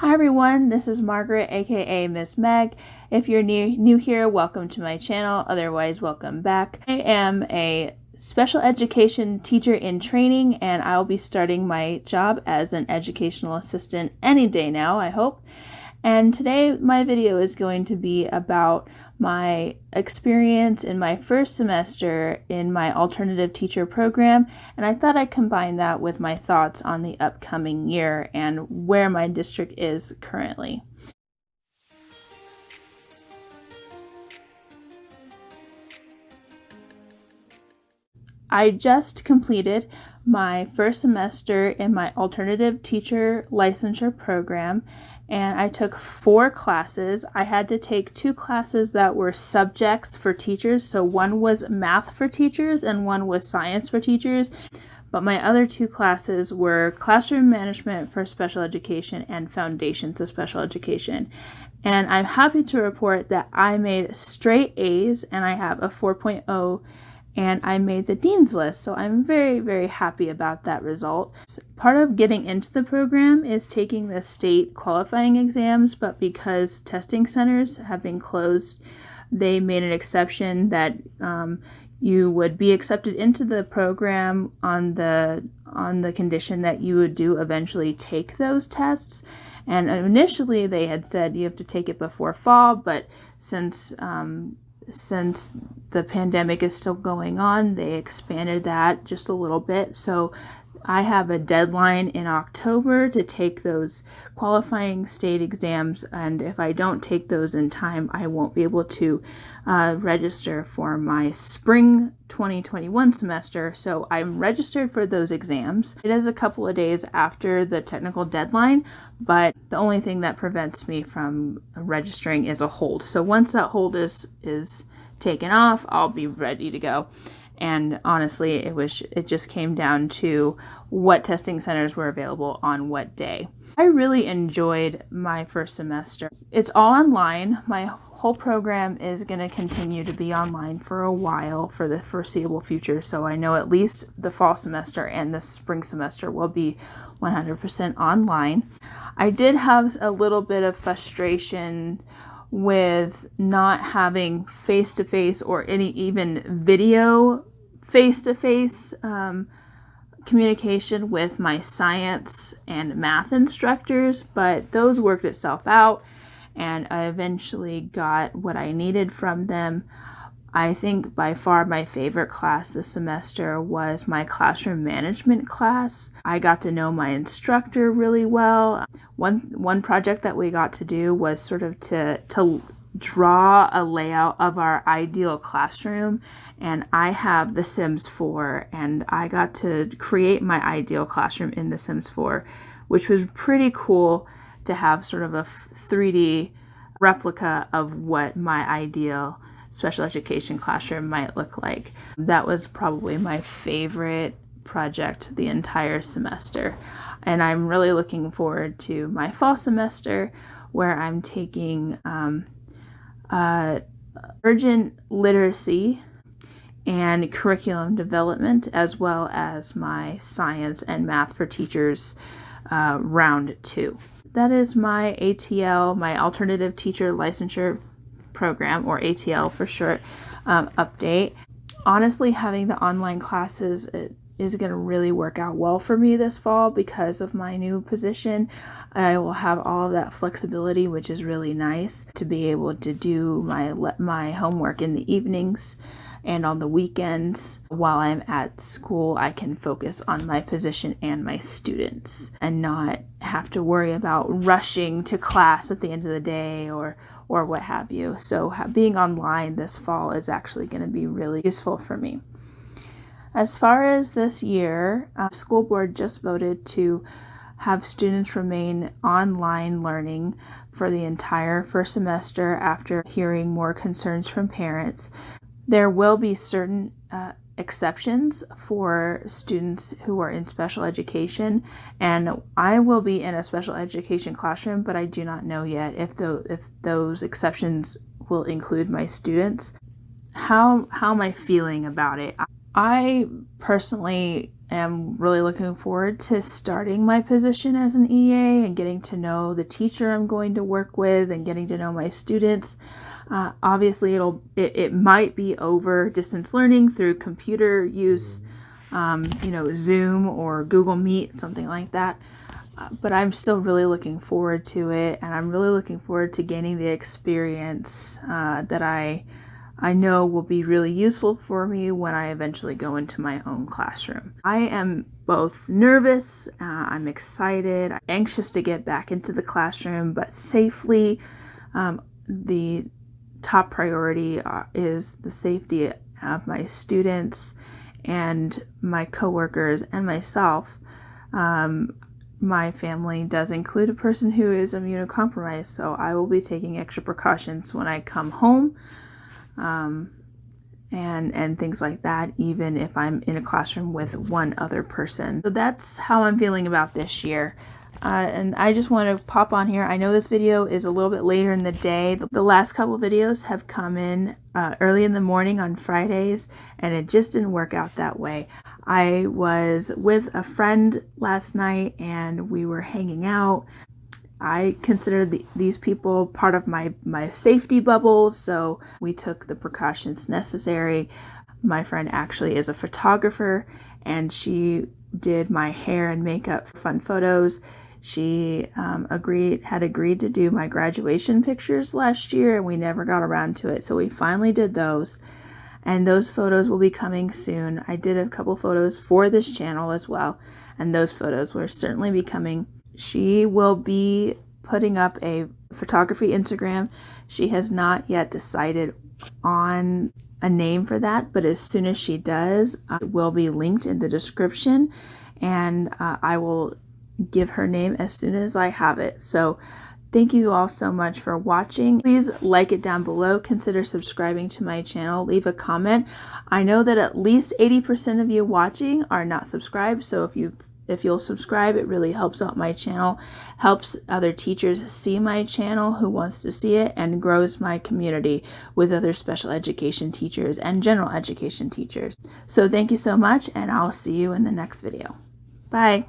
Hi everyone, this is Margaret, aka Miss Meg. If you're new here, welcome to my channel, otherwise welcome back. I am a special education teacher in training and I'll be starting my job as an educational assistant any day now, I hope. And today my video is going to be about my experience in my first semester in my alternative teacher program, and I thought I'd combine that with my thoughts on the upcoming year and where my district is currently. I just completed my first semester in my alternative teacher licensure program, and I took 4 classes. I had to take 2 classes that were subjects for teachers, so one was math for teachers and one was science for teachers, but my other 2 classes were classroom management for special education and foundations of special education. And I'm happy to report that I made straight A's and I have a 4.0 and I made the dean's list, so I'm very, very happy about that result. Part of getting into the program is taking the state qualifying exams, but because testing centers have been closed, they made an exception that you would be accepted into the program on the condition that you would eventually take those tests. And initially they had said you have to take it before fall, but since the pandemic is still going on, they expanded that just a little bit. So I have a deadline in October to take those qualifying state exams, and if I don't take those in time, I won't be able to register for my spring 2021 semester. So I'm registered for those exams. It is a couple of days after the technical deadline, but the only thing that prevents me from registering is a hold. So once that hold is taken off, I'll be ready to go. And honestly, it just came down to what testing centers were available on what day. I really enjoyed my first semester. It's all online. My whole program is going to continue to be online for a while, for the foreseeable future. So I know at least the fall semester and the spring semester will be 100% online. I did have a little bit of frustration with not having face-to-face or any even video face-to-face communication with my science and math instructors, but those worked itself out and I eventually got what I needed from them. I think by far my favorite class this semester was my classroom management class. I got to know my instructor really well. One project that we got to do was sort of to draw a layout of our ideal classroom, and I have the Sims 4 and I got to create my ideal classroom in the Sims 4, which was pretty cool to have sort of a 3D replica of what my ideal special education classroom might look like. That was probably my favorite project the entire semester. And I'm really looking forward to my fall semester where I'm taking urgent literacy and curriculum development, as well as my science and math for teachers round 2. That is my ATL, my alternative teacher licensure program, or ATL for short, update. Honestly, having the online classes is going to really work out well for me this fall because of my new position. I will have all of that flexibility, which is really nice to be able to do my homework in the evenings and on the weekends. While I'm at school, I can focus on my position and my students and not have to worry about rushing to class at the end of the day or what have you. So being online this fall is actually going to be really useful for me. As far as this year, the school board just voted to have students remain online learning for the entire first semester after hearing more concerns from parents. There will be certain exceptions for students who are in special education, and I will be in a special education classroom, but I do not know yet if those exceptions will include my students. How am I feeling about it? I personally am really looking forward to starting my position as an EA and getting to know the teacher I'm going to work with and getting to know my students. Obviously, it might be over distance learning through computer use, Zoom or Google Meet, something like that. But I'm still really looking forward to it, and I'm really looking forward to gaining the experience that I know will be really useful for me when I eventually go into my own classroom. I am both nervous, I'm excited, I'm anxious to get back into the classroom, but safely. The top priority is the safety of my students and my coworkers and myself. My family does include a person who is immunocompromised, so I will be taking extra precautions when I come home, and things like that, even if I'm in a classroom with one other person. So that's how I'm feeling about this year. And I just want to pop on here. I know this video is a little bit later in the day. The last couple videos have come in early in the morning on Fridays, and it just didn't work out that way. I was with a friend last night and we were hanging out. I consider these people part of my safety bubble, so we took the precautions necessary. My friend actually is a photographer, and she did my hair and makeup for fun photos. She had agreed to do my graduation pictures last year, and we never got around to it, so we finally did those. And those photos will be coming soon. I did a couple photos for this channel as well, and those photos will certainly be coming. She will be putting up a photography Instagram. She has not yet decided on a name for that, but as soon as she does, it will be linked in the description, and I will give her name as soon as I have it. So thank you all so much for watching. Please like it down below. Consider subscribing to my channel. Leave a comment. I know that at least 80% of you watching are not subscribed, so if you'll subscribe, it really helps out my channel, helps other teachers see my channel who wants to see it, and grows my community with other special education teachers and general education teachers. So thank you so much, and I'll see you in the next video. Bye.